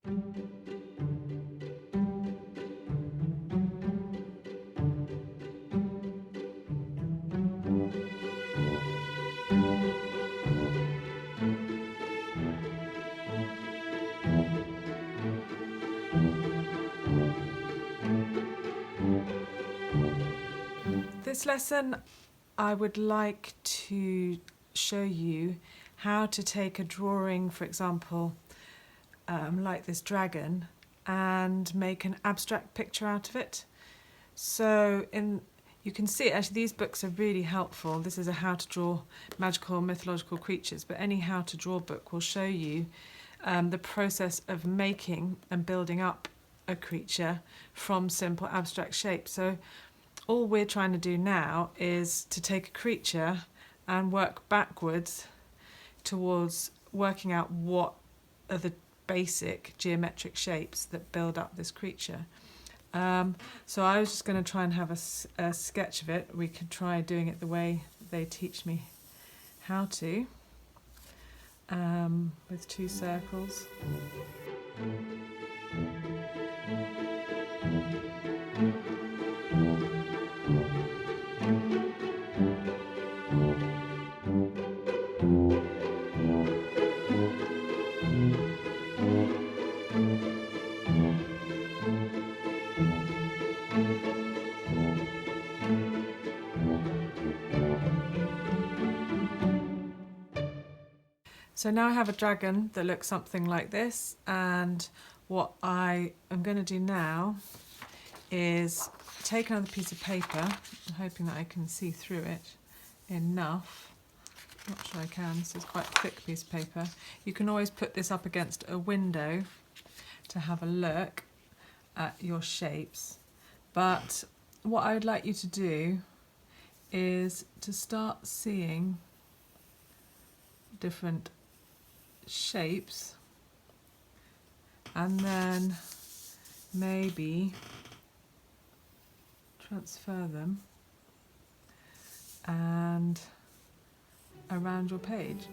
This lesson, I would like to show you how to take a drawing, for example, like this dragon, and make an abstract picture out of it. So you can see it, actually these books are really helpful. This is a how to draw magical mythological creatures, but any how to draw book will show you the process of making and building up a creature from simple abstract shapes. So all we're trying to do now is to take a creature and work backwards towards working out what are the basic geometric shapes that build up this creature. So I was just going to try and have a sketch of it. We could try doing it the way they teach me how to, with 2 circles. So now I have a dragon that looks something like this, and what I am going to do now is take another piece of paper. I'm hoping that I can see through it enough. Not sure I can, this is quite a thick piece of paper. You can always put this up against a window to have a look at your shapes. But what I would like you to do is to start seeing different shapes, and then maybe transfer them and around your page.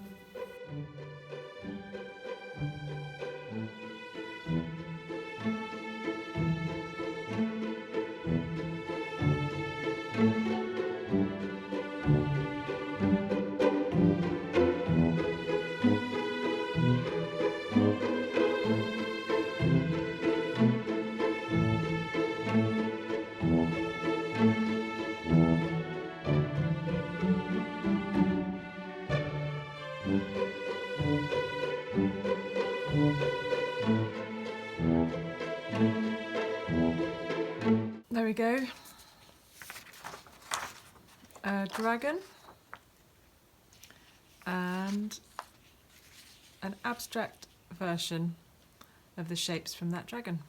There we go. A dragon and an abstract version of the shapes from that dragon.